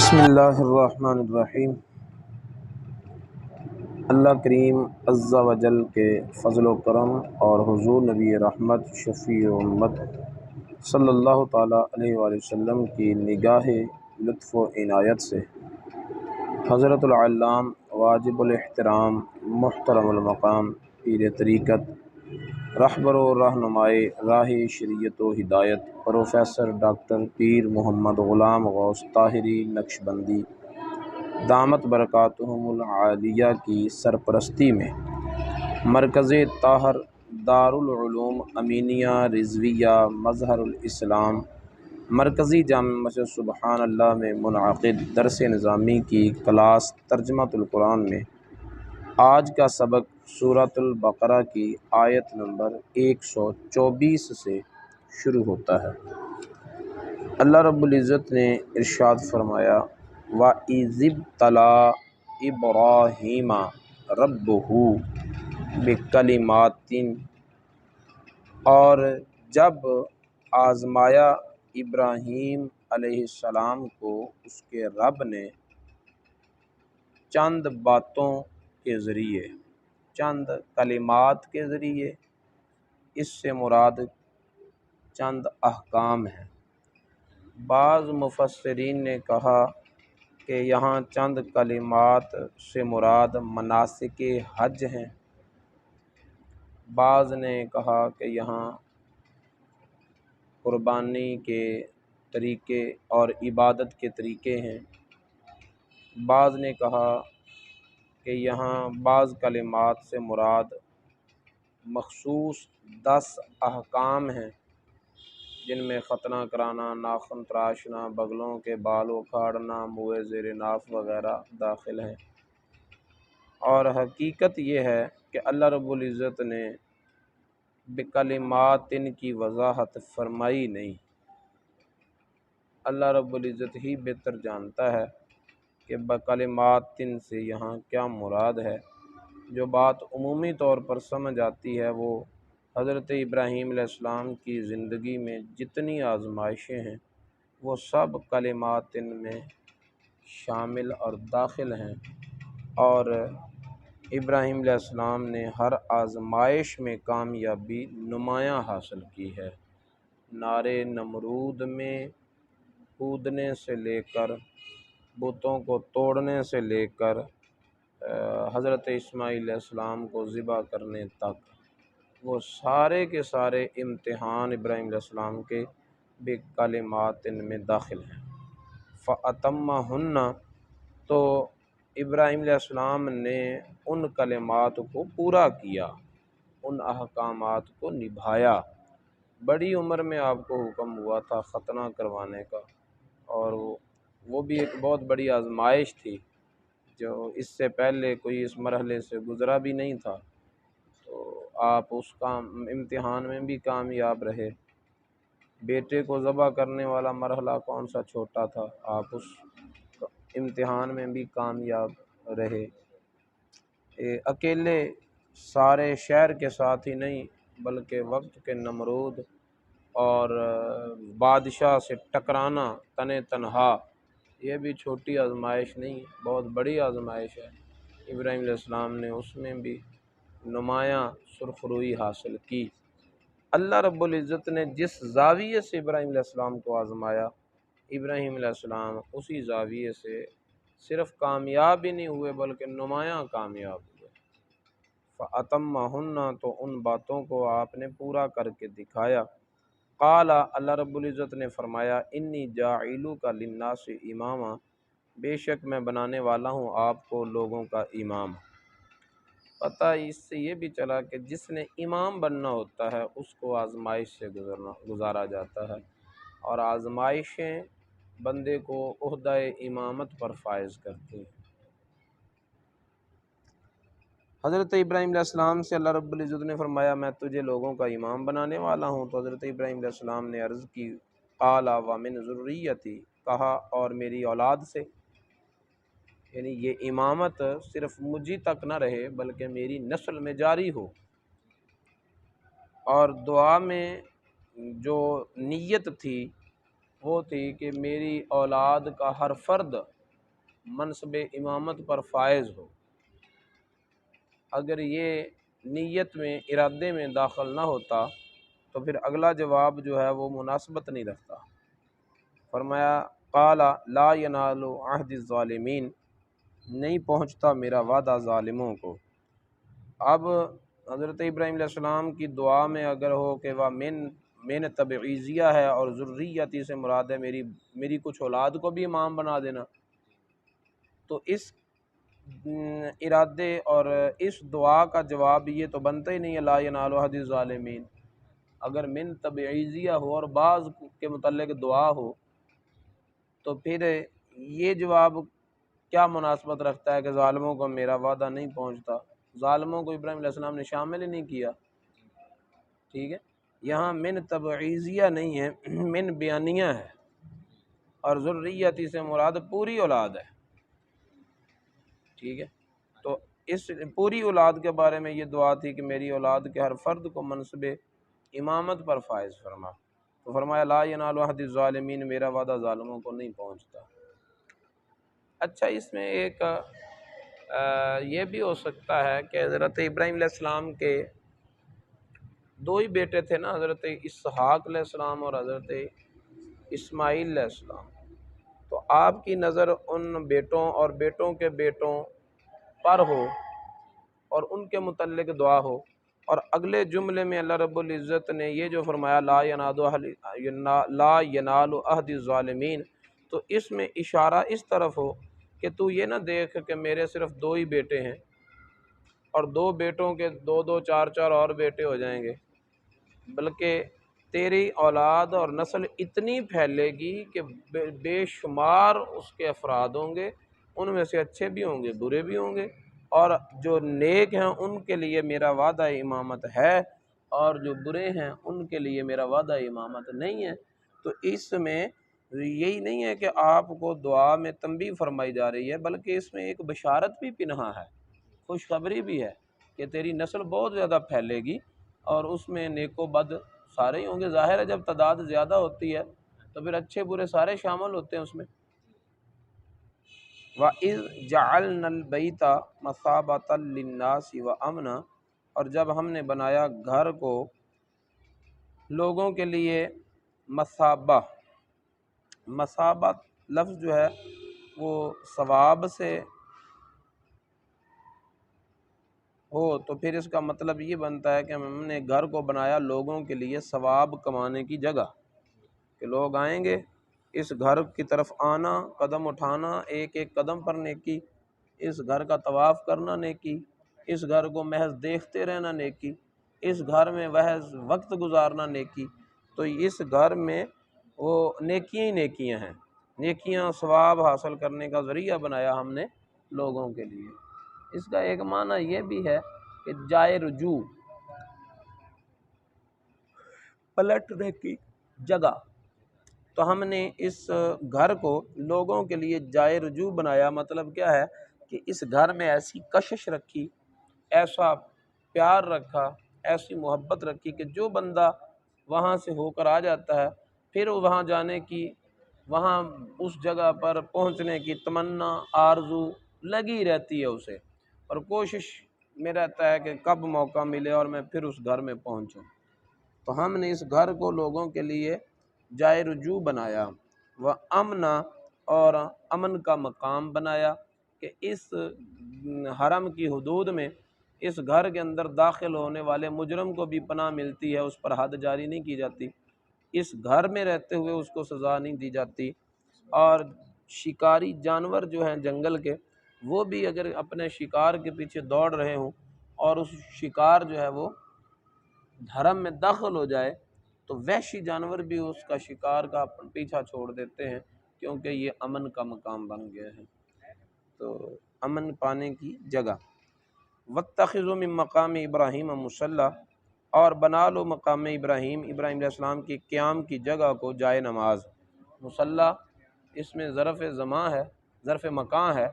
بسم اللہ الرحمن الرحیم۔ اللہ کریم عز و جل کے فضل و کرم اور حضور نبی رحمت شفیع امت صلی اللہ تعالیٰ علیہ وآلہ وسلم کی نگاہ لطف و عنایت سے حضرت العلام واجب الاحترام محترم المقام پیر طریقت رہبر و رہنمائے راہ شریعت و ہدایت پروفیسر ڈاکٹر پیر محمد غلام غوث طاہری نقشبندی دامت برکاتہم العالیہ کی سرپرستی میں مرکز طاہر دارالعلوم امینیہ رضویہ مظہر الاسلام مرکزی جامع مسجد سبحان اللہ میں منعقد درس نظامی کی کلاس ترجمۃ القرآن میں آج کا سبق سورۃ البقرہ کی آیت نمبر 124 سے شروع ہوتا ہے۔ اللہ رب العزت نے ارشاد فرمایا وَإِذِ ابْتَلَىٰ إِبْرَاهِيمَ رَبُّهُ بِكَلِمَاتٍ، اور جب آزمایا ابراہیم علیہ السلام کو اس کے رب نے چند باتوں کے ذریعے، چند کلمات کے ذریعے، اس سے مراد چند احکام ہیں۔ بعض مفسرین نے کہا کہ یہاں چند کلمات سے مراد مناسک حج ہیں، بعض نے کہا کہ یہاں قربانی کے طریقے اور عبادت کے طریقے ہیں، بعض نے کہا کہ یہاں بعض کلمات سے مراد مخصوص 10 احکام ہیں، جن میں ختنہ کرانا، ناخن تراشنا، بغلوں کے بال اکھاڑنا، منہ زیر ناف وغیرہ داخل ہیں۔ اور حقیقت یہ ہے کہ اللہ رب العزت نے بکلمات کی وضاحت فرمائی نہیں۔ اللہ رب العزت ہی بہتر جانتا ہے کہ بکلمات سے یہاں کیا مراد ہے۔ جو بات عمومی طور پر سمجھ آتی ہے وہ حضرت ابراہیم علیہ السلام کی زندگی میں جتنی آزمائشیں ہیں وہ سب کلمات میں شامل اور داخل ہیں، اور ابراہیم علیہ السلام نے ہر آزمائش میں کامیابی نمایاں حاصل کی ہے۔ نارے نمرود میں کودنے سے لے کر، بتوں کو توڑنے سے لے کر، حضرت اسماعیل علیہ السلام کو ذبح کرنے تک، وہ سارے کے سارے امتحان ابراہیم علیہ السلام کے بکلمات میں داخل ہیں۔ فَأَتَمَّهُنَّ، تو ابراہیم علیہ السلام نے ان کلمات کو پورا کیا، ان احکامات کو نبھایا۔ بڑی عمر میں آپ کو حکم ہوا تھا ختنہ کروانے کا، اور وہ بھی ایک بہت بڑی آزمائش تھی جو اس سے پہلے کوئی اس مرحلے سے گزرا بھی نہیں تھا، تو آپ اس امتحان میں بھی کامیاب رہے۔ بیٹے کو ذبح کرنے والا مرحلہ کون سا چھوٹا تھا، آپ اس امتحان میں بھی کامیاب رہے۔ اکیلے سارے شہر کے ساتھ ہی نہیں بلکہ وقت کے نمرود اور بادشاہ سے ٹکرانا تنے تنہا، یہ بھی چھوٹی آزمائش نہیں، بہت بڑی آزمائش ہے۔ ابراہیم علیہ السلام نے اس میں بھی نمایاں سرخروئی حاصل کی۔ اللہ رب العزت نے جس زاویے سے ابراہیم علیہ السلام کو آزمایا، ابراہیم علیہ السلام اسی زاویے سے صرف کامیاب ہی نہیں ہوئے بلکہ نمایاں کامیاب ہوئے۔ فَأَتَمَّهُنَّ، تو ان باتوں کو آپ نے پورا کر کے دکھایا۔ قال، اللہ رب العزت نے فرمایا انی جاعلک للناس اماما، بے شک میں بنانے والا ہوں آپ کو لوگوں کا امام۔ پتہ اس سے یہ بھی چلا کہ جس نے امام بننا ہوتا ہے اس کو آزمائش سے گزارا جاتا ہے، اور آزمائشیں بندے کو عہدہ امامت پر فائز کرتی ہیں۔ حضرت ابراہیم علیہ السلام سے اللہ رب العزت نے فرمایا میں تجھے لوگوں کا امام بنانے والا ہوں، تو حضرت ابراہیم علیہ السلام نے عرض کی قال ومن ذریتی، کہا اور میری اولاد سے، یعنی یہ امامت صرف مجھی تک نہ رہے بلکہ میری نسل میں جاری ہو۔ اور دعا میں جو نیت تھی وہ تھی کہ میری اولاد کا ہر فرد منصب امامت پر فائز ہو، اگر یہ نیت میں ارادے میں داخل نہ ہوتا تو پھر اگلا جواب جو ہے وہ مناسبت نہیں رکھتا۔ فرمایا قال لا ینال عہد الظالمین، نہیں پہنچتا میرا وعدہ ظالموں کو۔ اب حضرت ابراہیم علیہ السلام کی دعا میں اگر ہو کہ وہ من تبعیضیہ ہے اور ذریتی سے مراد ہے میری کچھ اولاد کو بھی امام بنا دینا، تو اس ارادے اور اس دعا کا جواب یہ تو بنتا ہی نہیں ہے لا ینال عہد الظالمین۔ اگر من تبعیضیہ ہو اور بعض کے متعلق دعا ہو تو پھر یہ جواب کیا مناسبت رکھتا ہے کہ ظالموں کو میرا وعدہ نہیں پہنچتا؟ ظالموں کو ابراہیم علیہ السلام نے شامل ہی نہیں کیا، ٹھیک ہے۔ یہاں من تبعیضیہ نہیں ہے، من بیانیہ ہے، اور ذریتی سے مراد پوری اولاد ہے، ٹھیک ہے۔ تو اس پوری اولاد کے بارے میں یہ دعا تھی کہ میری اولاد کے ہر فرد کو منصب امامت پر فائز فرما، تو فرمایا لا ینال عہد الظالمین، میرا وعدہ ظالموں کو نہیں پہنچتا۔ اچھا، اس میں ایک یہ بھی ہو سکتا ہے کہ حضرت ابراہیم علیہ السلام کے دو ہی بیٹے تھے نا، حضرت اسحاق علیہ السلام اور حضرت اسماعیل علیہ السلام، تو آپ کی نظر ان بیٹوں اور بیٹوں کے بیٹوں پر ہو اور ان کے متعلق دعا ہو، اور اگلے جملے میں اللہ رب العزت نے یہ جو فرمایا لا ینال عہد الظالمین، تو اس میں اشارہ اس طرف ہو کہ تو یہ نہ دیکھ کہ میرے صرف دو ہی بیٹے ہیں اور دو بیٹوں کے دو دو چار چار اور بیٹے ہو جائیں گے، بلکہ تیری اولاد اور نسل اتنی پھیلے گی کہ بے شمار اس کے افراد ہوں گے، ان میں سے اچھے بھی ہوں گے برے بھی ہوں گے، اور جو نیک ہیں ان کے لیے میرا وعدہ امامت ہے، اور جو برے ہیں ان کے لیے میرا وعدہ امامت نہیں ہے۔ تو اس میں یہی نہیں ہے کہ آپ کو دعا میں تنبیہ فرمائی جا رہی ہے، بلکہ اس میں ایک بشارت بھی پنہاں ہے، خوشخبری بھی ہے کہ تیری نسل بہت زیادہ پھیلے گی، اور اس میں نیک و بد سارے ہی ہوں گے۔ ظاہر ہے جب تعداد زیادہ ہوتی ہے تو پھر اچھے برے سارے شامل ہوتے ہیں اس میں۔ وَإِذْ جَعَلْنَا الْبَيْتَ مَثَابَةً لِلنَّاسِ وَأَمْنًا، اور جب ہم نے بنایا گھر کو لوگوں کے لیے مثابہ، مثابہ لفظ جو ہے وہ ثواب سے ہو تو پھر اس کا مطلب یہ بنتا ہے کہ ہم نے گھر کو بنایا لوگوں کے لیے ثواب کمانے کی جگہ، کہ لوگ آئیں گے اس گھر کی طرف آنا، قدم اٹھانا، ایک ایک قدم پر نیکی، اس گھر کا طواف کرنا نیکی، اس گھر کو محض دیکھتے رہنا نیکی، اس گھر میں محض وقت گزارنا نیکی، تو اس گھر میں وہ نیکیاں ہی نیکیاں ہیں، نیکیاں ثواب حاصل کرنے کا ذریعہ بنایا ہم نے لوگوں کے لیے۔ اس کا ایک معنی یہ بھی ہے کہ جائے رجوع، پلٹنے کی جگہ، تو ہم نے اس گھر کو لوگوں کے لیے جائے رجوع بنایا۔ مطلب کیا ہے کہ اس گھر میں ایسی کشش رکھی، ایسا پیار رکھا، ایسی محبت رکھی کہ جو بندہ وہاں سے ہو کر آ جاتا ہے پھر وہاں جانے کی، وہاں اس جگہ پر پہنچنے کی تمنا آرزو لگی رہتی ہے اسے، اور کوشش میں رہتا ہے کہ کب موقع ملے اور میں پھر اس گھر میں پہنچوں۔ تو ہم نے اس گھر کو لوگوں کے لیے جائے رجوع بنایا، وہ امنا، اور امن کا مقام بنایا، کہ اس حرم کی حدود میں اس گھر کے اندر داخل ہونے والے مجرم کو بھی پناہ ملتی ہے، اس پر حد جاری نہیں کی جاتی، اس گھر میں رہتے ہوئے اس کو سزا نہیں دی جاتی، اور شکاری جانور جو ہیں جنگل کے وہ بھی اگر اپنے شکار کے پیچھے دوڑ رہے ہوں اور اس شکار جو ہے وہ حرم میں داخل ہو جائے تو وحشی جانور بھی اس کا شکار کا پیچھا چھوڑ دیتے ہیں، کیونکہ یہ امن کا مقام بن گیا ہے، تو امن پانے کی جگہ۔ واتخذوا من مقام ابراہیم مصلی، اور بنا لو مقام ابراہیم علیہ السلام کی قیام کی جگہ کو جائے نماز۔ مصلی اس میں ظرف زمان ہے، ظرف مکان ہے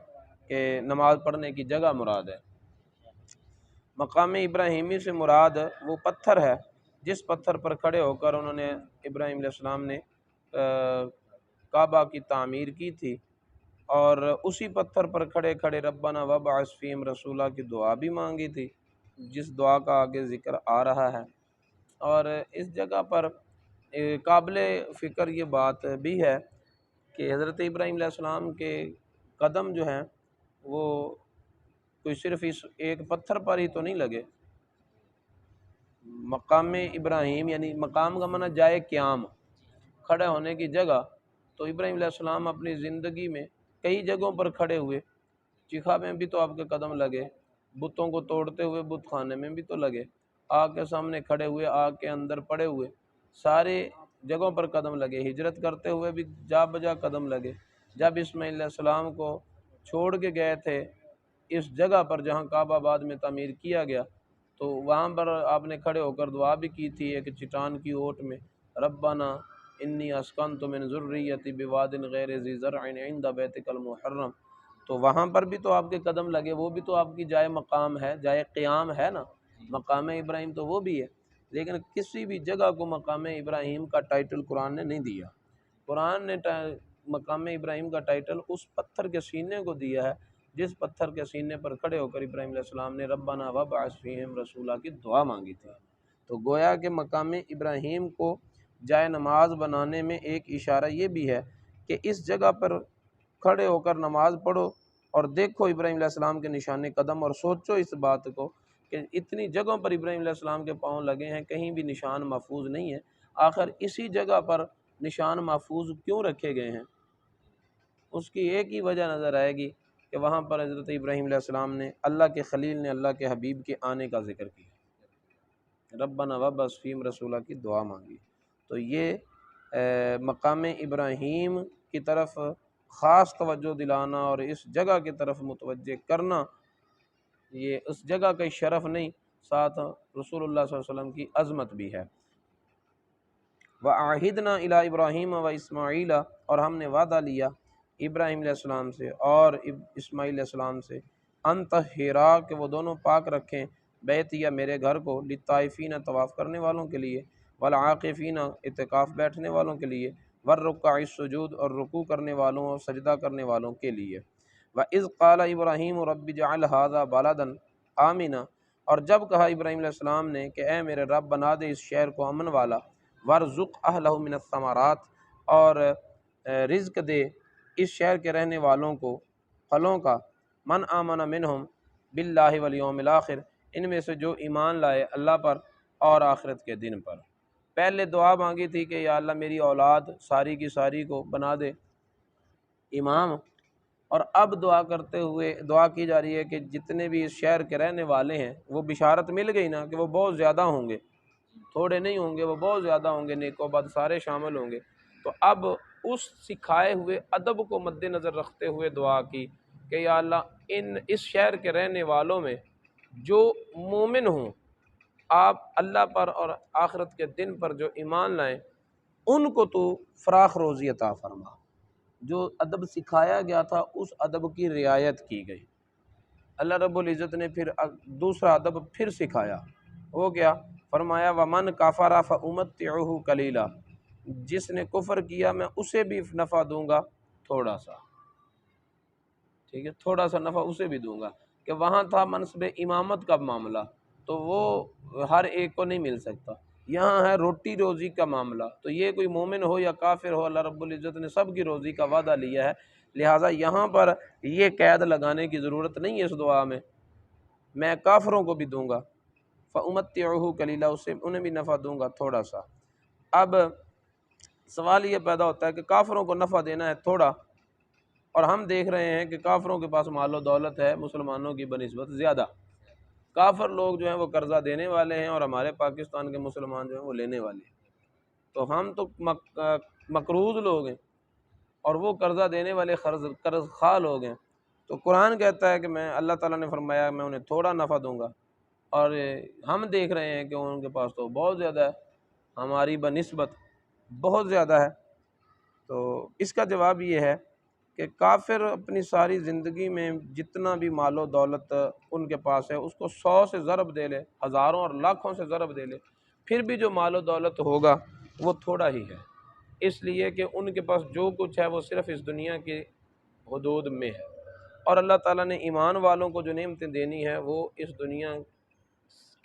کہ نماز پڑھنے کی جگہ مراد ہے۔ مقام ابراہیمی سے مراد وہ پتھر ہے جس پتھر پر کھڑے ہو کر انہوں نے ابراہیم علیہ السلام نے کعبہ کی تعمیر کی تھی، اور اسی پتھر پر کھڑے کھڑے ربنا وابعث فیہم رسولہ کی دعا بھی مانگی تھی، جس دعا کا آگے ذکر آ رہا ہے۔ اور اس جگہ پر قابل فکر یہ بات بھی ہے کہ حضرت ابراہیم علیہ السلام کے قدم جو ہیں وہ کوئی صرف اس ایک پتھر پر ہی تو نہیں لگے۔ مقام ابراہیم یعنی مقام کا معنی جائے قیام، کھڑے ہونے کی جگہ، تو ابراہیم علیہ السلام اپنی زندگی میں کئی جگہوں پر کھڑے ہوئے۔ چیخا میں بھی تو آپ کے قدم لگے، بتوں کو توڑتے ہوئے بت خانے میں بھی تو لگے، آگ کے سامنے کھڑے ہوئے، آگ کے اندر پڑے ہوئے، سارے جگہوں پر قدم لگے، ہجرت کرتے ہوئے بھی جا بجا قدم لگے۔ جب اسماعیل علیہ السلام کو چھوڑ کے گئے تھے اس جگہ پر جہاں کعبہ آباد میں تعمیر کیا گیا، تو وہاں پر آپ نے کھڑے ہو کر دعا بھی کی تھی ایک چٹان کی اوٹ میں، ربنا انی اسکنت من ذریتی بواد غیر ذی زرع عند بیتک المحرم۔ تو وہاں پر بھی تو آپ کے قدم لگے، وہ بھی تو آپ کی جائے مقام ہے، جائے قیام ہے نا، مقام ابراہیم تو وہ بھی ہے۔ لیکن کسی بھی جگہ کو مقام ابراہیم کا ٹائٹل قرآن نے نہیں دیا۔ قرآن نے مقام ابراہیم کا ٹائٹل اس پتھر کے سینے کو دیا ہے جس پتھر کے سینے پر کھڑے ہو کر ابراہیم علیہ السلام نے ربنا وابعث فیہم رسولہ کی دعا مانگی تھی۔ تو گویا کہ مقام ابراہیم کو جائے نماز بنانے میں ایک اشارہ یہ بھی ہے کہ اس جگہ پر کھڑے ہو کر نماز پڑھو اور دیکھو ابراہیم علیہ السلام کے نشان قدم، اور سوچو اس بات کو کہ اتنی جگہوں پر ابراہیم علیہ السلام کے پاؤں لگے ہیں، کہیں بھی نشان محفوظ نہیں ہے، آخر اسی جگہ پر نشان محفوظ کیوں رکھے گئے ہیں؟ اس کی ایک ہی وجہ نظر آئے گی کہ وہاں پر حضرت ابراہیم علیہ السلام نے، اللہ کے خلیل نے اللہ کے حبیب کے آنے کا ذکر کیا، ربنا وابعث فیہم رسولہ کی دعا مانگی۔ تو یہ مقام ابراہیم کی طرف خاص توجہ دلانا اور اس جگہ کی طرف متوجہ کرنا، یہ اس جگہ کا شرف نہیں، ساتھ رسول اللہ صلی اللہ علیہ وسلم کی عظمت بھی ہے۔ وَعَهِدْنَا إِلَىٰ إِبْرَاهِيمَ وَإِسْمَاعِيلَ، اور ہم نے وعدہ لیا ابراہیم علیہ السلام سے اور اسماعیل علیہ السلام سے، ان طہرا کہ وہ دونوں پاک رکھیں، بیتیا میرے گھر کو، للطائفین طواف کرنے والوں کے لیے، والعاکفین اعتکاف بیٹھنے والوں کے لیے، والرکع السجود اور رکوع کرنے والوں اور سجدہ کرنے والوں کے لیے۔ وَإِذْ قَالَ إِبْرَاهِيمُ رَبِّ اجْعَلْ هَٰذَا بَلَدًا آمِنًا، اور جب کہا ابراہیم علیہ السلام نے کہ اے میرے رب بنا دے اس شہر کو امن والا، وَارْزُقْ أَهْلَهُ مِنَ الثَّمَرَاتِ، اور رزق دے اس شہر کے رہنے والوں کو پھلوں کا، من آمن منہم باللہ والیوم الآخر، ان میں سے جو ایمان لائے اللہ پر اور آخرت کے دن پر۔ پہلے دعا مانگی تھی کہ یا اللہ میری اولاد ساری کی ساری کو بنا دے امام، اور اب دعا کرتے ہوئے دعا کی جا رہی ہے کہ جتنے بھی اس شہر کے رہنے والے ہیں، وہ بشارت مل گئی نا کہ وہ بہت زیادہ ہوں گے، تھوڑے نہیں ہوں گے، وہ بہت زیادہ ہوں گے، نیک و بد سارے شامل ہوں گے۔ تو اب اس سکھائے ہوئے ادب کو مد نظر رکھتے ہوئے دعا کی کہ یا اللہ اس شہر کے رہنے والوں میں جو مومن ہوں، آپ اللہ پر اور آخرت کے دن پر جو ایمان لائیں، ان کو تو فراخ روزی عطا فرما۔ جو ادب سکھایا گیا تھا اس ادب کی رعایت کی گئی۔ اللہ رب العزت نے پھر دوسرا ادب پھر سکھایا، وہ کیا؟ فرمایا وَمَنْ كَفَرَ فَأُمَتِّعُهُ قَلِيلًا، جس نے کفر کیا میں اسے بھی نفع دوں گا تھوڑا سا، ٹھیک ہے، تھوڑا سا نفع اسے بھی دوں گا۔ کہ وہاں تھا منصب امامت کا معاملہ، تو وہ ہر ایک کو نہیں مل سکتا، یہاں ہے روٹی روزی کا معاملہ، تو یہ کوئی مومن ہو یا کافر ہو، اللہ رب العزت نے سب کی روزی کا وعدہ لیا ہے، لہٰذا یہاں پر یہ قید لگانے کی ضرورت نہیں ہے اس دعا میں کافروں کو بھی دوں گا، فَأُمَتِّعُهُ قَلِيلًا، اس سے انہیں بھی نفع دوں گا تھوڑا سا۔ اب سوال یہ پیدا ہوتا ہے کہ کافروں کو نفع دینا ہے تھوڑا، اور ہم دیکھ رہے ہیں کہ کافروں کے پاس مال و دولت ہے مسلمانوں کی بنسبت زیادہ، کافر لوگ جو ہیں وہ قرضہ دینے والے ہیں اور ہمارے پاکستان کے مسلمان جو ہیں وہ لینے والے ہیں، تو ہم تو مقروض لوگ ہیں اور وہ قرضہ دینے والے قرض خواہ لوگ ہیں۔ تو قرآن کہتا ہے کہ میں، اللہ تعالیٰ نے فرمایا میں انہیں تھوڑا نفع دوں گا، اور ہم دیکھ رہے ہیں کہ ان کے پاس تو بہت زیادہ ہے، ہماری بنسبت بہت زیادہ ہے۔ تو اس کا جواب یہ ہے کہ کافر اپنی ساری زندگی میں جتنا بھی مال و دولت ان کے پاس ہے اس کو 100 سے ضرب دے لے، ہزاروں اور لاکھوں سے ضرب دے لے، پھر بھی جو مال و دولت ہوگا وہ تھوڑا ہی ہے، اس لیے کہ ان کے پاس جو کچھ ہے وہ صرف اس دنیا کی حدود میں ہے، اور اللہ تعالیٰ نے ایمان والوں کو جو نعمتیں دینی ہے وہ اس دنیا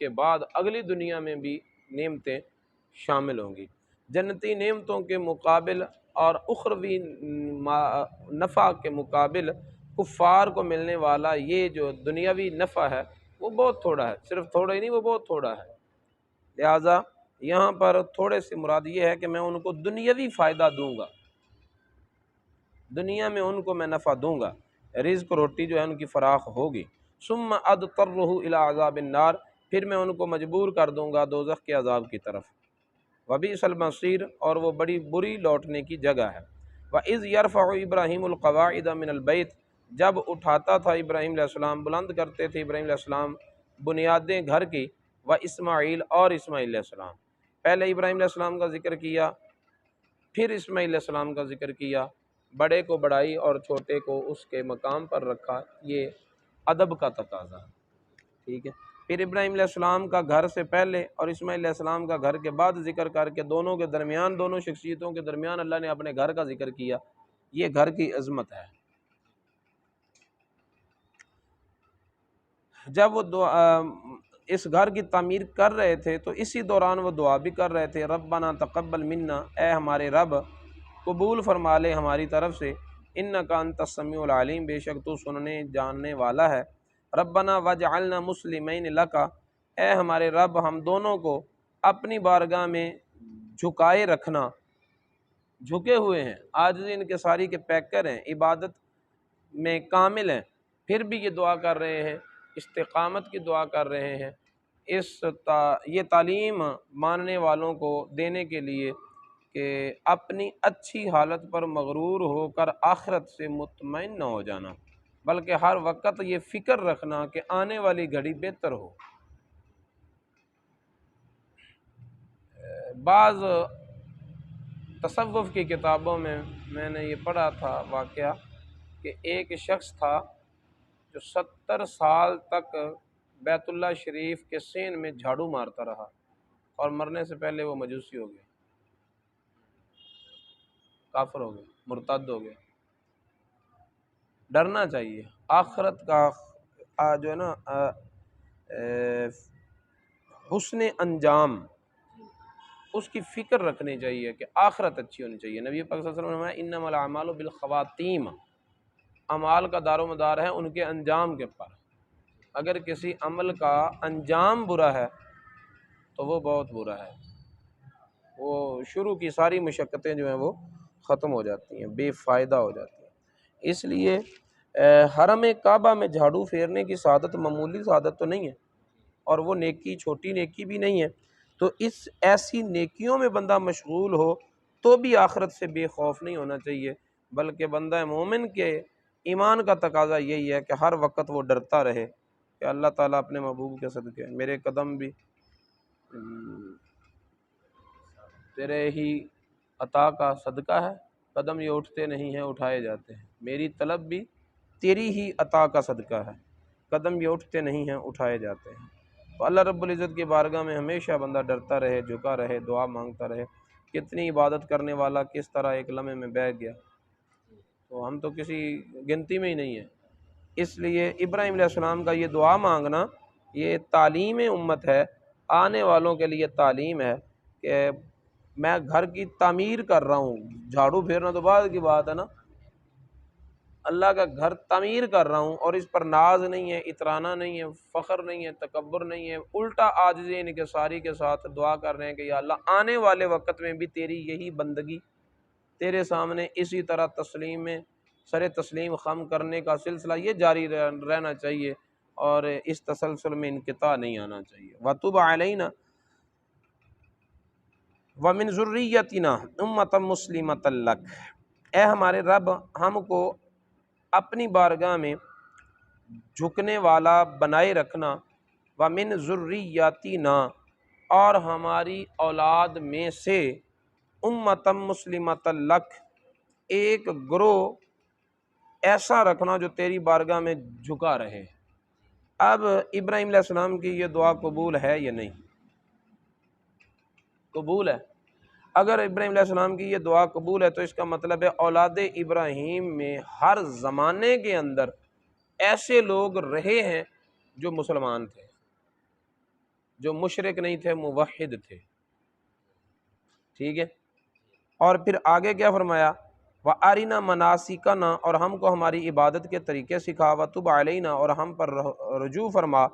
کے بعد اگلی دنیا میں بھی نعمتیں شامل ہوں گی۔ جنتی نعمتوں کے مقابل اور اخروی نفع کے مقابل کفار کو ملنے والا یہ جو دنیاوی نفع ہے وہ بہت تھوڑا ہے، صرف تھوڑا ہی نہیں، وہ بہت تھوڑا ہے۔ لہٰذا یہاں پر تھوڑے سے مراد یہ ہے کہ میں ان کو دنیاوی فائدہ دوں گا، دنیا میں ان کو میں نفع دوں گا، رزق روٹی جو ہے ان کی فراخ ہوگی۔ ثم اضطرہ الی عذاب النار، پھر میں ان کو مجبور کر دوں گا دوزخ کے عذاب کی طرف۔ وبئس المصیر، اور وہ بڑی بری لوٹنے کی جگہ ہے۔ وَإِذْ يَرْفَعُ إِبْرَاهِيمُ الْقَوَاعِدَ مِنَ الْبَيْتِ، جب اٹھاتا تھا ابراہیم علیہ السلام، بلند کرتے تھے ابراہیم علیہ السلام بنیادیں گھر کی، وَإِسماعیل، اور اسماعیل علیہ السلام۔ پہلے ابراہیم علیہ السلام کا ذکر کیا، پھر اسماعیل علیہ السلام کا ذکر کیا، بڑے کو بڑائی اور چھوٹے کو اس کے مقام پر رکھا، یہ ادب کا تقاضا ہے، ٹھیک ہے۔ پھر ابراہیم علیہ السلام کا گھر سے پہلے اور اسماعیل علیہ السلام کا گھر کے بعد ذکر کر کے دونوں کے درمیان، دونوں شخصیتوں کے درمیان اللہ نے اپنے گھر کا ذکر کیا، یہ گھر کی عظمت ہے۔ جب وہ اس گھر کی تعمیر کر رہے تھے تو اسی دوران وہ دعا بھی کر رہے تھے، ربنا تقبل منا، اے ہمارے رب قبول فرما لے ہماری طرف سے، انک انت السمیع العلیم، بے شک تو سننے جاننے والا ہے۔ ربنا وجعلنا مسلمین لک، اے ہمارے رب ہم دونوں کو اپنی بارگاہ میں جھکائے رکھنا، جھکے ہوئے ہیں، عاجزی ان کے ساری کے پیکر ہیں، عبادت میں کامل ہیں، پھر بھی یہ دعا کر رہے ہیں، استقامت کی دعا کر رہے ہیں، یہ تعلیم ماننے والوں کو دینے کے لیے کہ اپنی اچھی حالت پر مغرور ہو کر آخرت سے مطمئن نہ ہو جانا، بلکہ ہر وقت یہ فکر رکھنا کہ آنے والی گھڑی بہتر ہو۔ بعض تصوف کی کتابوں میں نے یہ پڑھا تھا واقعہ کہ ایک شخص تھا جو 70 سال تک بیت اللہ شریف کے سین میں جھاڑو مارتا رہا، اور مرنے سے پہلے وہ مجوسی ہو گیا، کافر ہو گیا، مرتد ہو گیا۔ ڈرنا چاہیے آخرت کا جو ہے نا حسن انجام، اس کی فکر رکھنی چاہیے کہ آخرت اچھی ہونی چاہیے۔ نبی پاک صلی اللہ علیہ وسلم نے فرمایا انما الاعمال بالخواتیم، اعمال کا دار و مدار ہے ان کے انجام کے پر، اگر کسی عمل کا انجام برا ہے تو وہ بہت برا ہے، وہ شروع کی ساری مشقتیں جو ہیں وہ ختم ہو جاتی ہیں، بے فائدہ ہو جاتی ہیں۔ اس لیے حرم کعبہ میں جھاڑو پھیرنے کی سعادت معمولی سعادت تو نہیں ہے، اور وہ نیکی چھوٹی نیکی بھی نہیں ہے، تو اس ایسی نیکیوں میں بندہ مشغول ہو تو بھی آخرت سے بے خوف نہیں ہونا چاہیے، بلکہ بندہ مومن کے ایمان کا تقاضا یہی ہے کہ ہر وقت وہ ڈرتا رہے کہ اللہ تعالیٰ اپنے محبوب کے صدقے میرے قدم بھی تیرے ہی عطا کا صدقہ ہے، قدم یہ اٹھتے نہیں ہیں اٹھائے جاتے ہیں، میری طلب بھی تیری ہی عطا کا صدقہ ہے، قدم یہ اٹھتے نہیں ہیں اٹھائے جاتے ہیں۔ تو اللہ رب العزت کی بارگاہ میں ہمیشہ بندہ ڈرتا رہے، جھکا رہے، دعا مانگتا رہے۔ کتنی عبادت کرنے والا کس طرح ایک لمحے میں بہہ گیا، تو ہم تو کسی گنتی میں ہی نہیں ہیں۔ اس لیے ابراہیم علیہ السلام کا یہ دعا مانگنا یہ تعلیم امت ہے، آنے والوں کے لیے تعلیم ہے کہ میں گھر کی تعمیر کر رہا ہوں، جھاڑو پھیرنا تو بعد کی بات ہے نا، اللہ کا گھر تعمیر کر رہا ہوں، اور اس پر ناز نہیں ہے، اترانا نہیں ہے، فخر نہیں ہے، تکبر نہیں ہے، الٹا عاجزی انکساری کے ساتھ دعا کر رہے ہیں کہ یا اللہ آنے والے وقت میں بھی تیری یہی بندگی تیرے سامنے اسی طرح تسلیم میں سر تسلیم خم کرنے کا سلسلہ یہ جاری رہنا چاہیے، اور اس تسلسل میں انقطاع نہیں آنا چاہیے۔ وَتُبْ عَلَيْنَا وَمِنْ ذُرِّيَّتِنَا أُمَّةً مُسْلِمَةً لَكَ، اے ہمارے رب ہم کو اپنی بارگاہ میں جھکنے والا بنائے رکھنا، وَمِنْ ذُرِّيَّتِنَا، اور ہماری اولاد میں سے، أُمَّةً مُسْلِمَةً لَكَ، ایک گروہ ایسا رکھنا جو تیری بارگاہ میں جھکا رہے۔ اب ابراہیم علیہ السلام کی یہ دعا قبول ہے یا نہیں؟ قبول ہے۔ اگر ابراہیم علیہ السلام کی یہ دعا قبول ہے تو اس کا مطلب ہے اولاد ابراہیم میں ہر زمانے کے اندر ایسے لوگ رہے ہیں جو مسلمان تھے، جو مشرک نہیں تھے، موحد تھے، ٹھیک ہے۔ اور پھر آگے کیا فرمایا، وَأَرِنَا مَنَاسِكَنَا، اور ہم کو ہماری عبادت کے طریقے سکھا، وَتُبْ عَلَيْنَا، اور ہم پر رجوع فرما،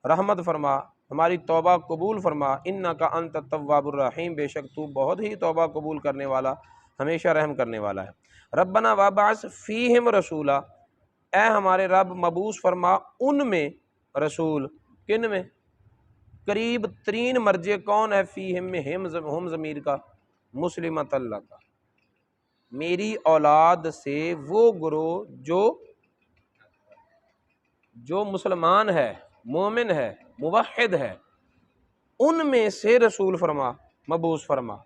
رحمت فرما، ہماری توبہ قبول فرما، اِنَّكَ أَنْتَ التَّوَّابُ الرَّحِيمُ، بے شک تو بہت ہی توبہ قبول کرنے والا، ہمیشہ رحم کرنے والا ہے۔ ربنا وابعث فیہم رسولا، اے ہمارے رب مبعوث فرما ان میں رسول، کن میں؟ قریب ترین مرجع کون ہے؟ فیہم میں ہم ضمیر کا مسلمۃ اللہ کا، میری اولاد سے وہ گروہ جو مسلمان ہے، مومن ہے، موحد ہے، ان میں سے رسول فرما، مبعوث فرما۔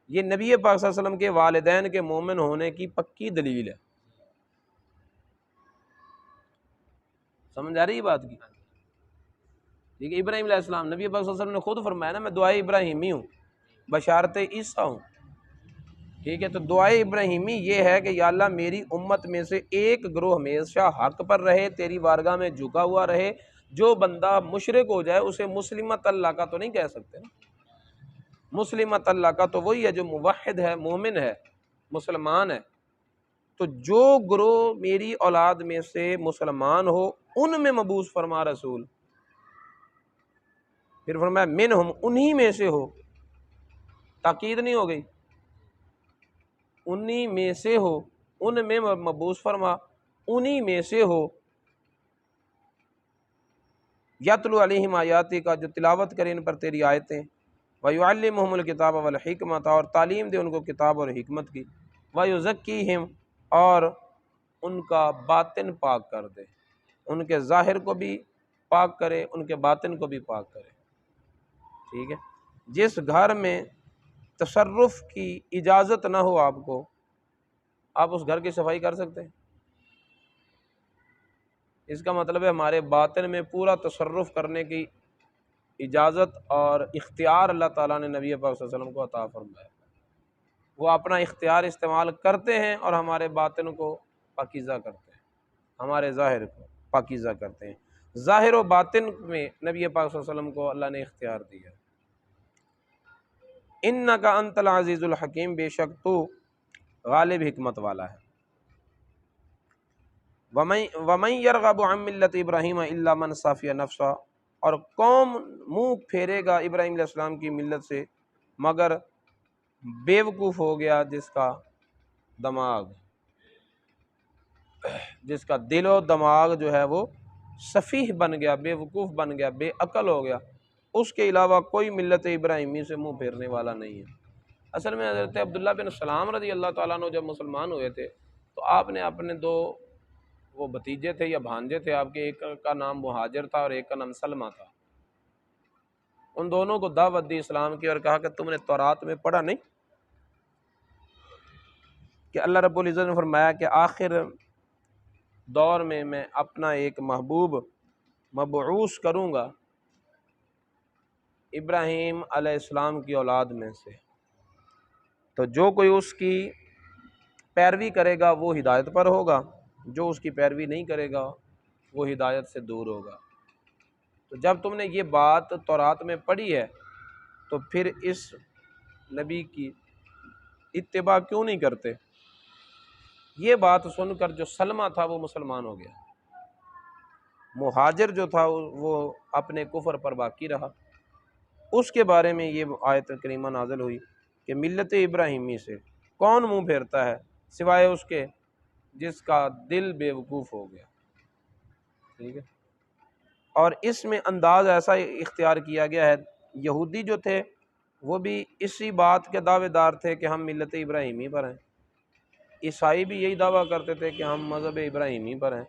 یہ نبی پاک صلی اللہ علیہ وسلم کے والدین کے مومن ہونے کی پکی دلیل ہے۔ سمجھ آ رہی ہے بات کی؟ ٹھیک ہے، ابراہیم علیہ السلام، نبی پاک صلی اللہ علیہ وسلم نے خود فرمایا نا، میں دعائے ابراہیمی ہوں، بشارت عیسیٰ ہوں، ٹھیک ہے۔ تو دعائے ابراہیمی یہ ہے کہ یا اللہ میری امت میں سے ایک گروہ ہمیشہ حق پر رہے، تیری بارگاہ میں جھکا ہوا رہے۔ جو بندہ مشرک ہو جائے اسے مسلمت اللہ کا تو نہیں کہہ سکتے نا، مسلمت اللہ کا تو وہی ہے جو موحد ہے، مومن ہے، مسلمان ہے۔ تو جو گروہ میری اولاد میں سے مسلمان ہو ان میں مبعوث فرما رسول، پھر فرمایا منہم، انہی میں سے ہو، تاکید نہیں ہو گئی، انہی میں سے ہو، ان میں مبعوث فرما، انہی میں سے ہو، یتلو علیہم آیاتی کا، جو تلاوت کرے ان پر تیری آیتیں، وَيُعَلِّمُهُمُ الْكِتَابَ وَالْحِکْمَةَ، اور تعلیم دے ان کو کتاب اور حکمت کی، وَيُزَكِّيهِمْ، اور ان کا باطن پاک کر دے، ان کے ظاہر کو بھی پاک کرے، ان کے باطن کو بھی پاک کرے، ٹھیک ہے۔ جس گھر میں تصرف کی اجازت نہ ہو آپ کو، آپ اس گھر کی صفائی کر سکتے ہیں؟ اس کا مطلب ہے ہمارے باطن میں پورا تصرف کرنے کی اجازت اور اختیار اللہ تعالیٰ نے نبی پاک صلی اللہ علیہ وسلم کو عطا فرمایا، وہ اپنا اختیار استعمال کرتے ہیں اور ہمارے باطن کو پاکیزہ کرتے ہیں، ہمارے ظاہر کو پاکیزہ کرتے ہیں۔ ظاہر و باطن میں نبی پاک صلی اللہ علیہ وسلم کو اللہ نے اختیار دیا۔ انک انت العزیز الحکیم، بے شک تو غالب حکمت والا ہے۔ ومن یرغب عن ملت ابراہیم الا من صفی نفسہ، اور قوم منہ پھیرے گا ابراہیم علیہ السلام کی ملت سے مگر بیوقوف ہو گیا جس کا دماغ، جس کا دل و دماغ جو ہے وہ سفیہ بن گیا، بیوقوف بن گیا، بے عقل ہو گیا، اس کے علاوہ کوئی ملت ابراہیمی سے منہ پھیرنے والا نہیں ہے۔ اصل میں حضرت عبداللہ بن سلام رضی اللہ تعالیٰ عنہ جب مسلمان ہوئے تھے تو آپ نے اپنے دو وہ بھتیجے تھے یا بھانجے تھے آپ کے، ایک کا نام مہاجر تھا اور ایک کا نام سلمہ تھا، ان دونوں کو دعوت دی اسلام کی اور کہا کہ تم نے تورات میں پڑھا نہیں کہ اللہ رب العزت نے فرمایا کہ آخر دور میں میں اپنا ایک محبوب مبعوث کروں گا ابراہیم علیہ السلام کی اولاد میں سے، تو جو کوئی اس کی پیروی کرے گا وہ ہدایت پر ہوگا، جو اس کی پیروی نہیں کرے گا وہ ہدایت سے دور ہوگا۔ تو جب تم نے یہ بات تورات میں پڑھی ہے تو پھر اس نبی کی اتباع کیوں نہیں کرتے؟ یہ بات سن کر جو سلمہ تھا وہ مسلمان ہو گیا، مہاجر جو تھا وہ اپنے کفر پر باقی رہا۔ اس کے بارے میں یہ آیت کریمہ نازل ہوئی کہ ملت ابراہیمی سے کون منہ پھیرتا ہے سوائے اس کے جس کا دل بے وقوف ہو گیا، ٹھیک ہے۔ اور اس میں انداز ایسا اختیار کیا گیا ہے، یہودی جو تھے وہ بھی اسی بات کے دعوے دار تھے کہ ہم ملت ابراہیمی پر ہیں، عیسائی بھی یہی دعویٰ کرتے تھے کہ ہم مذہب ابراہیمی پر ہیں،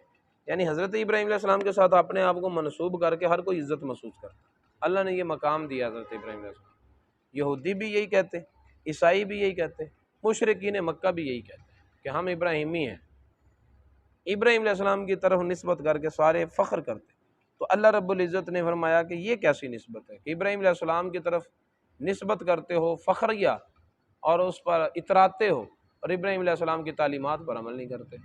یعنی حضرت ابراہیم علیہ السلام کے ساتھ اپنے آپ کو منسوب کر کے ہر کوئی عزت محسوس کرتا، اللہ نے یہ مقام دیا حضرت ابراہیم علیہ السلام۔ یہودی بھی یہی کہتے، عیسائی بھی یہی کہتے، مشرکین مکہ بھی یہی کہتے کہ ہم ابراہیمی ہیں، ابراہیم علیہ السلام کی طرف نسبت کر کے سارے فخر کرتے۔ تو اللہ رب العزت نے فرمایا کہ یہ کیسی نسبت ہے کہ ابراہیم علیہ السلام کی طرف نسبت کرتے ہو فخریہ اور اس پر اتراتے ہو، اور ابراہیم علیہ السلام کی تعلیمات پر عمل نہیں کرتے۔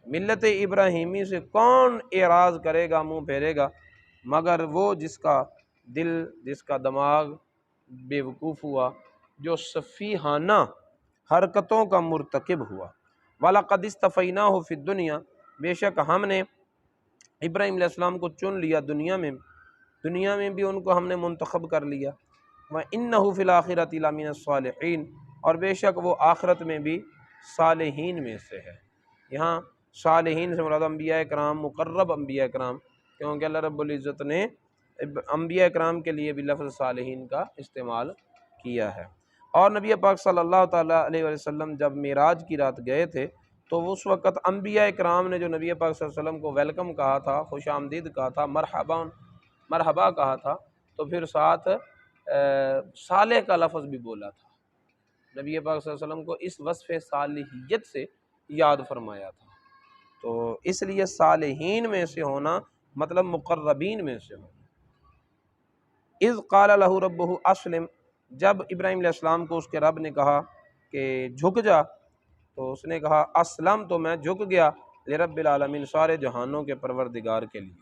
ملت ابراہیمی سے کون اعراض کرے گا، منہ پھیرے گا، مگر وہ جس کا دل، جس کا دماغ بے وقوف ہوا، جو سفیہانہ حرکتوں کا مرتکب ہوا۔ وَلَقَدِ اسْتَفَيْنَاهُ فِي الدُّنْيَا، بے شک ہم نے ابراہیم علیہ السلام کو چن لیا دنیا میں بھی ان کو ہم نے منتخب کر لیا۔ وَإِنَّهُ فِي الْآخِرَةِ لَمِنَ الصَّالِحِينَ، اور بے شک وہ آخرت میں بھی صالحین میں سے ہے۔ یہاں صالحین سے مراد انبیاء کرام، مقرب انبیاء کرام، کیونکہ اللہ رب العزت نے انبیاء کرام کے لیے بھی لفظ صالحین کا استعمال کیا ہے۔ اور نبی پاک صلی اللہ تعالیٰ علیہ وسلم جب معراج کی رات گئے تھے تو اس وقت انبیاء کرام نے جو نبی پاک صلی اللہ علیہ وسلم کو ویلکم کہا تھا، خوش آمدید کہا تھا، مرحبا کہا تھا، تو پھر ساتھ صالح کا لفظ بھی بولا تھا۔ نبی پاک صلی اللہ علیہ وسلم کو اس وصف صالحیت سے یاد فرمایا تھا۔ تو اس لیے صالحین میں سے ہونا مطلب مقربین میں سے ہونا۔ اذ قال لہ ربہ اسلم، جب ابراہیم علیہ السلام کو اس کے رب نے کہا کہ جھک جا، تو اس نے کہا اسلم، تو میں جھک گیا، لرب العالمین، سارے جہانوں کے پروردگار کے لیے۔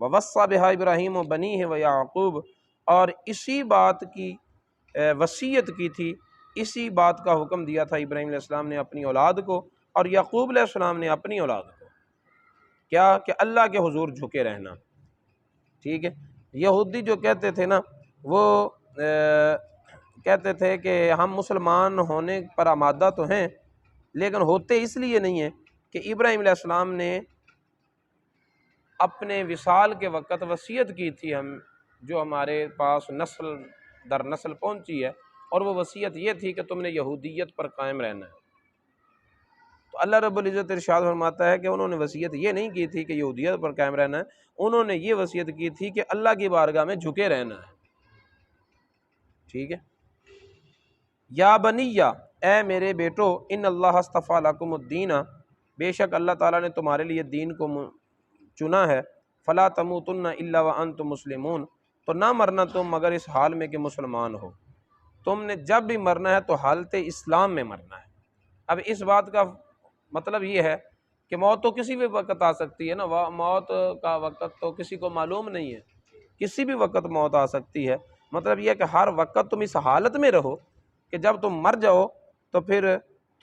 ووصى بها ابراہیم و بنیہ و یعقوب، اور اسی بات کی وصیت کی تھی، اسی بات کا حکم دیا تھا ابراہیم علیہ السلام نے اپنی اولاد کو، اور یعقوب علیہ السلام نے اپنی اولاد کو، کیا کہ اللہ کے حضور جھکے رہنا۔ ٹھیک ہے، یہودی جو کہتے تھے نا، وہ کہتے تھے کہ ہم مسلمان ہونے پر آمادہ تو ہیں، لیکن ہوتے اس لیے نہیں ہیں کہ ابراہیم علیہ السلام نے اپنے وصال کے وقت وصیت کی تھی، ہم جو ہمارے پاس نسل در نسل پہنچی ہے، اور وہ وصیت یہ تھی کہ تم نے یہودیت پر قائم رہنا ہے۔ تو اللہ رب العزت ارشاد فرماتا ہے کہ انہوں نے وصیت یہ نہیں کی تھی کہ یہودیت پر قائم رہنا ہے، انہوں نے یہ وصیت کی تھی کہ اللہ کی بارگاہ میں جھکے رہنا ہے۔ ٹھیک ہے، یا بنیہ، اے میرے بیٹو، ان اللہ اصطفیٰ لکم الدین، بے شک اللہ تعالیٰ نے تمہارے لیے دین کو چنا ہے، فلا تموتن الا وانتم مسلمون، تو نہ مرنا تم مگر اس حال میں کہ مسلمان ہو۔ تم نے جب بھی مرنا ہے تو حالت اسلام میں مرنا ہے۔ اب اس بات کا مطلب یہ ہے کہ موت تو کسی بھی وقت آ سکتی ہے نا، موت کا وقت تو کسی کو معلوم نہیں ہے، کسی بھی وقت موت آ سکتی ہے۔ مطلب یہ ہے کہ ہر وقت تم اس حالت میں رہو کہ جب تم مر جاؤ تو پھر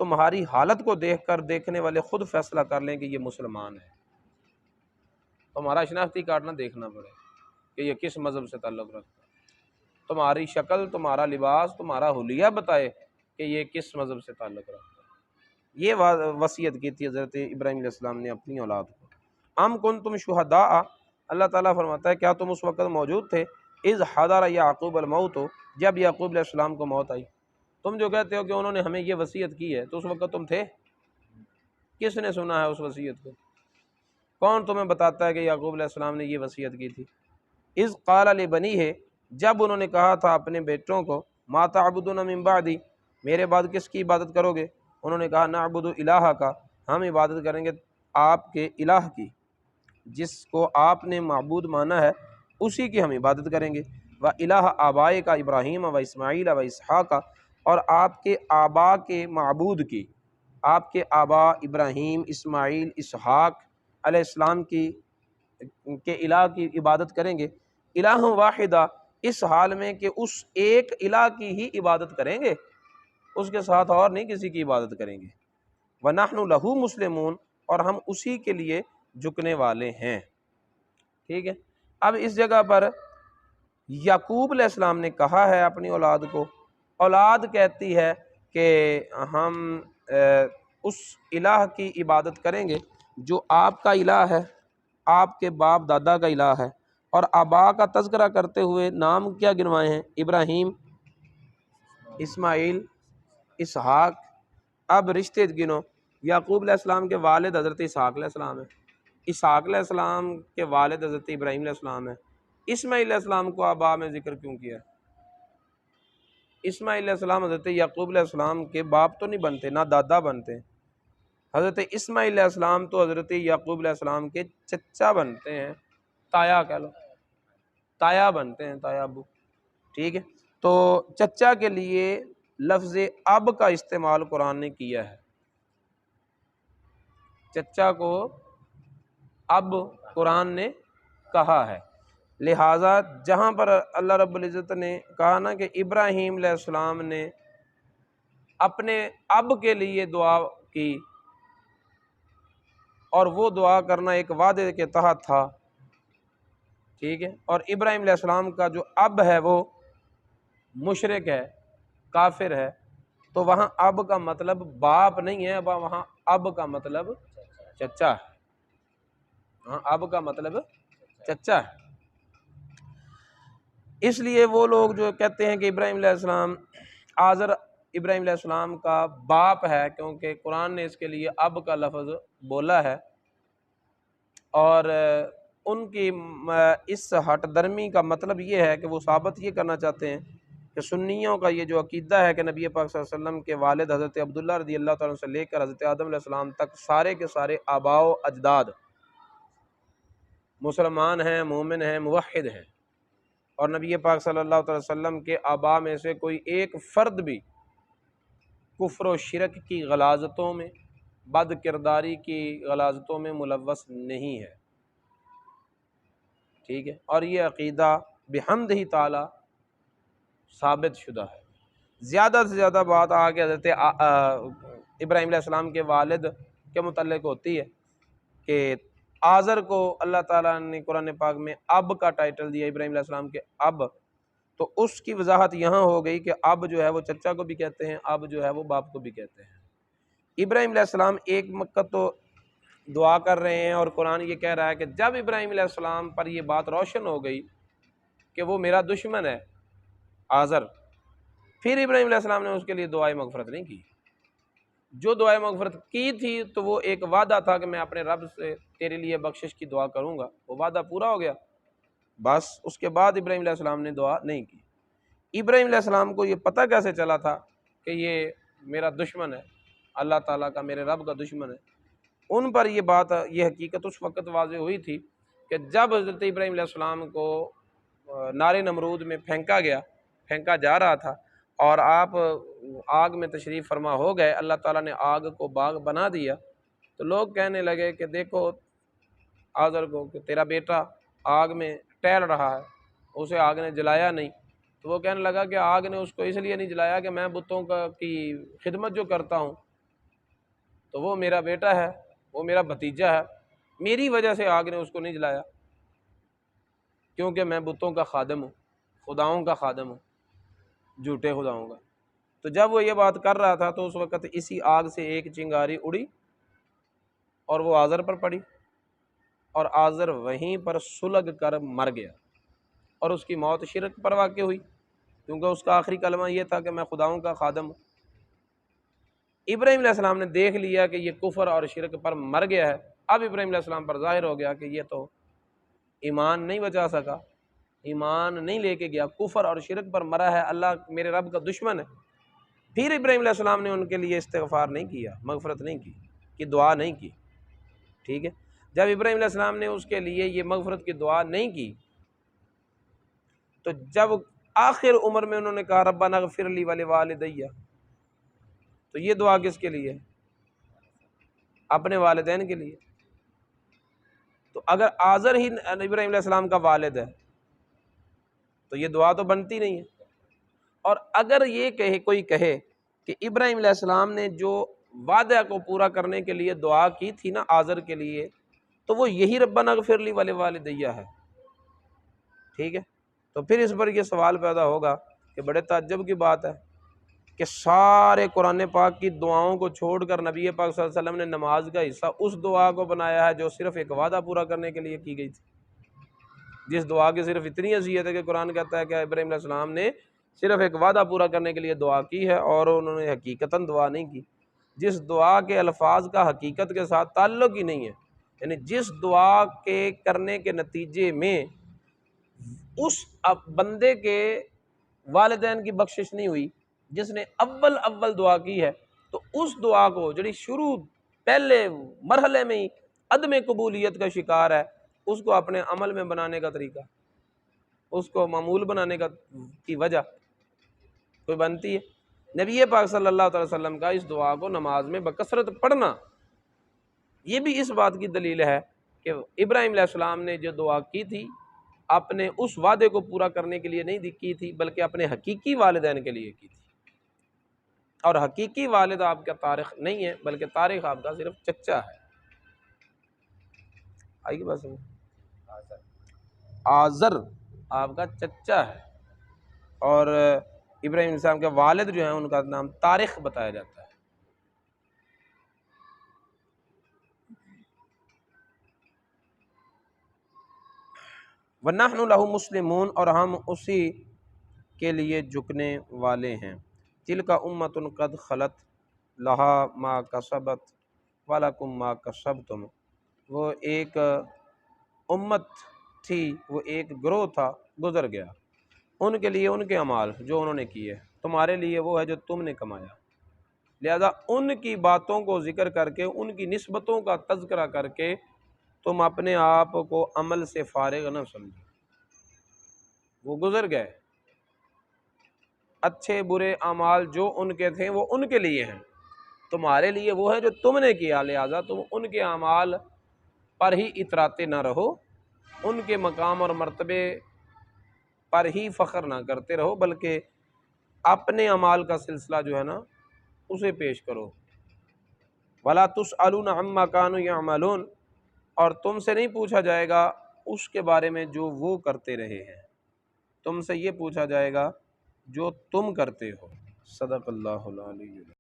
تمہاری حالت کو دیکھ کر دیکھنے والے خود فیصلہ کر لیں کہ یہ مسلمان ہے۔ تمہارا شناختی کارڈ نہ دیکھنا پڑے کہ یہ کس مذہب سے تعلق رکھتا ہے، تمہاری شکل، تمہارا لباس، تمہارا حلیہ بتائے کہ یہ کس مذہب سے تعلق رکھتا ہے۔ یہ وصیت کی تھی حضرت ابراہیم علیہ السلام نے اپنی اولاد کو۔ ام کنتم شہداء، اللہ تعالیٰ فرماتا ہے کیا تم اس وقت موجود تھے، اذ حضر یعقوب الموت، جب یعقوب علیہ السلام کو موت آئی۔ تم جو کہتے ہو کہ انہوں نے ہمیں یہ وصیت کی ہے، تو اس وقت تم تھے؟ کس نے سنا ہے اس وصیت کو؟ کون تمہیں بتاتا ہے کہ یعقوب علیہ السلام نے یہ وصیت کی تھی؟ اذ قال لبنیہ، جب انہوں نے کہا تھا اپنے بیٹوں کو، ما تعبدون من بعدی، میرے بعد کس کی عبادت کرو گے؟ انہوں نے کہا نعبد الہ کا، ہم عبادت کریں گے آپ کے الہ کی، جس کو آپ نے معبود مانا ہے اسی کی ہم عبادت کریں گے۔ و الہ آبائے کا، ابراہیم و اسماعیل و اسحاق، اور آپ کے آبا کے معبود کی، آپ کے آبا ابراہیم، اسماعیل، اسحاق علیہ السلام کے الہ کی عبادت کریں گے۔ الہ واحدہ، اس حال میں کہ اس ایک الہ کی ہی عبادت کریں گے، اس کے ساتھ اور نہیں کسی کی عبادت کریں گے۔ وَنَحْنُ لَهُ مُسْلِمُونَ، اور ہم اسی کے لیے جھکنے والے ہیں۔ ٹھیک ہے، اب اس جگہ پر یعقوب علیہ السلام نے کہا ہے اپنی اولاد کو، اولاد کہتی ہے کہ ہم اس الہ کی عبادت کریں گے جو آپ کا الہ ہے، آپ کے باپ دادا کا الہ ہے۔ اور آبا کا تذکرہ کرتے ہوئے نام کیا گنوائے ہیں؟ ابراہیم، اسماعیل، اسحاق۔ اب رشتے گنو، یعقوب علیہ السلام کے والد حضرت اسحاق علیہ السلام ہے، اسحاق علیہ السلام کے والد حضرت ابراہیم علیہ السلام ہے۔ اسماعیل علیہ السلام کو آبا میں ذکر کیوں کیا؟ اسماعیل علیہ السلام حضرت یعقوب علیہ السلام کے باپ تو نہیں بنتے، نہ دادا بنتے۔ حضرت اسماعیل علیہ السلام تو حضرت یعقوب علیہ السلام کے چچا بنتے ہیں، تایا کہہ لو، تایا بنتے ہیں، تایا ابو۔ ٹھیک ہے، تو چچا کے لیے لفظ اب کا استعمال قرآن نے کیا ہے، چچا کو اب قرآن نے کہا ہے۔ لہٰذا جہاں پر اللہ رب العزت نے کہا نا کہ ابراہیم علیہ السلام نے اپنے اب کے لیے دعا کی، اور وہ دعا کرنا ایک وعدے کے تحت تھا، ٹھیک ہے، اور ابراہیم علیہ السلام کا جو اب ہے وہ مشرک ہے، کافر ہے، تو وہاں اب کا مطلب باپ نہیں ہے، وہاں اب کا مطلب چچا ہے، ہاں اب کا مطلب چچا ہے۔ اس لیے وہ لوگ جو کہتے ہیں کہ ابراہیم علیہ السلام آزر ابراہیم علیہ السلام کا باپ ہے، کیونکہ قرآن نے اس کے لیے اب کا لفظ بولا ہے، اور ان کی اس ہٹ درمی کا مطلب یہ ہے کہ وہ ثابت یہ کرنا چاہتے ہیں کہ سنیوں کا یہ جو عقیدہ ہے کہ نبی پاک صلی اللہ علیہ وسلم کے والد حضرت عبداللہ رضی اللہ تعالیٰ عنہ سے لے کر حضرت آدم علیہ السلام تک سارے کے سارے آباء و اجداد مسلمان ہیں، مومن ہیں، موحد ہیں، اور نبی پاک صلی اللہ علیہ وسلم کے آباء میں سے کوئی ایک فرد بھی کفر و شرک کی غلاظتوں میں، بد کرداری کی غلاظتوں میں ملوث نہیں ہے، ٹھیک ہے، اور یہ عقیدہ بحمدہ تعالی ثابت شدہ ہے۔ زیادہ سے زیادہ بات آگے حضرت ابراہیم علیہ السلام کے والد کے متعلق ہوتی ہے کہ آزر کو اللہ تعالیٰ نے قرآن پاک میں اب کا ٹائٹل دیا، ابراہیم علیہ السلام کے اب، تو اس کی وضاحت یہاں ہو گئی کہ اب جو ہے وہ چچا کو بھی کہتے ہیں، اب جو ہے وہ باپ کو بھی کہتے ہیں۔ ابراہیم علیہ السلام ایک وقت تو دعا کر رہے ہیں، اور قرآن یہ کہہ رہا ہے کہ جب ابراہیم علیہ السلام پر یہ بات روشن ہو گئی کہ وہ میرا دشمن ہے آزر، پھر ابراہیم علیہ السلام نے اس کے لیے دعائے مغفرت نہیں کی۔ جو دعائے مغفرت کی تھی تو وہ ایک وعدہ تھا کہ میں اپنے رب سے تیرے لیے بخشش کی دعا کروں گا، وہ وعدہ پورا ہو گیا، بس اس کے بعد ابراہیم علیہ السلام نے دعا نہیں کی۔ ابراہیم علیہ السلام کو یہ پتہ کیسے چلا تھا کہ یہ میرا دشمن ہے، اللہ تعالیٰ کا، میرے رب کا دشمن ہے؟ ان پر یہ بات، یہ حقیقت اس وقت واضح ہوئی تھی کہ جب حضرت ابراہیم علیہ السلام کو نار نمرود میں پھینکا جا رہا تھا، اور آپ آگ میں تشریف فرما ہو گئے، اللہ تعالیٰ نے آگ کو باغ بنا دیا، تو لوگ کہنے لگے کہ دیکھو آزر کو کہ تیرا بیٹا آگ میں ٹہل رہا ہے، اسے آگ نے جلایا نہیں، تو وہ کہنے لگا کہ آگ نے اس کو اس لیے نہیں جلایا کہ میں بتوں کی خدمت جو کرتا ہوں تو وہ میرا بیٹا ہے، وہ میرا بھتیجا ہے، میری وجہ سے آگ نے اس کو نہیں جلایا، کیونکہ میں بتوں کا خادم ہوں، خداؤں کا خادم ہوں، جھوٹے خداؤں کا۔ تو جب وہ یہ بات کر رہا تھا تو اس وقت اسی آگ سے ایک چنگاری اڑی اور وہ آزر پر پڑی، اور آزر وہیں پر سلگ کر مر گیا، اور اس کی موت شرک پر واقع ہوئی، کیونکہ اس کا آخری کلمہ یہ تھا کہ میں خداؤں کا خادم ہوں۔ ابراہیم علیہ السلام نے دیکھ لیا کہ یہ کفر اور شرک پر مر گیا ہے، اب ابراہیم علیہ السلام پر ظاہر ہو گیا کہ یہ تو ایمان نہیں بچا سکا، ایمان نہیں لے کے گیا، کفر اور شرک پر مرا ہے، اللہ میرے رب کا دشمن ہے۔ پھر ابراہیم علیہ السلام نے ان کے لیے استغفار نہیں کیا، مغفرت نہیں کی، کہ دعا نہیں کی، ٹھیک ہے۔ جب ابراہیم علیہ السلام نے اس کے لیے یہ مغفرت کی دعا نہیں کی، تو جب آخر عمر میں انہوں نے کہا ربنا اغفر لی ولوالدی، تو یہ دعا کس کے لیے؟ اپنے والدین کے لیے۔ تو اگر آزر ہی ابراہیم علیہ السلام کا والد ہے تو یہ دعا تو بنتی نہیں ہے۔ اور اگر یہ کوئی کہے کہ ابراہیم علیہ السلام نے جو وعدہ کو پورا کرنے کے لیے دعا کی تھی نا آزر کے لیے، تو وہ یہی ربنا اغفر لی ولوالدی ہے، ٹھیک ہے، تو پھر اس پر یہ سوال پیدا ہوگا کہ بڑے تعجب کی بات ہے کہ سارے قرآن پاک کی دعاؤں کو چھوڑ کر نبی پاک صلی اللہ علیہ وسلم نے نماز کا حصہ اس دعا کو بنایا ہے جو صرف ایک وعدہ پورا کرنے کے لیے کی گئی تھی، جس دعا کی صرف اتنی اذیت ہے کہ قرآن کہتا ہے کہ ابراہیم علیہ السلام نے صرف ایک وعدہ پورا کرنے کے لیے دعا کی ہے اور انہوں نے حقیقتاً دعا نہیں کی، جس دعا کے الفاظ کا حقیقت کے ساتھ تعلق ہی نہیں ہے، یعنی جس دعا کے کرنے کے نتیجے میں اس بندے کے والدین کی بخشش نہیں ہوئی جس نے اول دعا کی ہے، تو اس دعا کو جڑی شروع پہلے مرحلے میں ہی عدم قبولیت کا شکار ہے، اس کو اپنے عمل میں بنانے کا طریقہ، اس کو معمول بنانے کی وجہ کوئی بنتی ہے؟ نبی پاک صلی اللہ علیہ وسلم کا اس دعا کو نماز میں بکثرت پڑھنا، یہ بھی اس بات کی دلیل ہے کہ ابراہیم علیہ السلام نے جو دعا کی تھی اپنے اس وعدے کو پورا کرنے کے لیے نہیں کی تھی، بلکہ اپنے حقیقی والدین کے لیے کی تھی۔ اور حقیقی والد آپ کا طارق نہیں ہے، بلکہ طارق آپ کا صرف چچا ہے۔ آئی بس آزر آپ کا چچا ہے، اور ابراہیم السلام کے والد جو ہیں ان کا نام طارق بتایا جاتا ہے۔ وَنَحْنُ لَهُ مُسْلِمُونَ، اور ہم اسی کے لیے جھکنے والے ہیں۔ تِلْكَ أُمَّةٌ قَدْ خَلَتْ لَهَا مَا كَسَبَتْ وَلَكُمْ مَا كَسَبْتُمْ، وہ ایک امت تھی، وہ ایک گروہ تھا، گزر گیا، ان کے لیے ان کے اعمال جو انہوں نے کیے، تمہارے لیے وہ ہے جو تم نے کمایا۔ لہذا ان کی باتوں کو ذکر کر کے، ان کی نسبتوں کا تذکرہ کر کے تم اپنے آپ کو عمل سے فارغ نہ سمجھو، وہ گزر گئے۔ اچھے برے اعمال جو ان کے تھے وہ ان کے لیے ہیں، تمہارے لیے وہ ہے جو تم نے کیا، لہذا تم ان کے اعمال پر ہی اتراتے نہ رہو، ان کے مقام اور مرتبے پر ہی فخر نہ کرتے رہو، بلکہ اپنے اعمال کا سلسلہ جو ہے نا اسے پیش کرو۔ وَلَا تُسْأَلُونَ عَمَّا كَانُوا يَعْمَلُونَ، اور تم سے نہیں پوچھا جائے گا اس کے بارے میں جو وہ کرتے رہے ہیں، تم سے یہ پوچھا جائے گا جو تم کرتے ہو۔ صدق اللہ العلی۔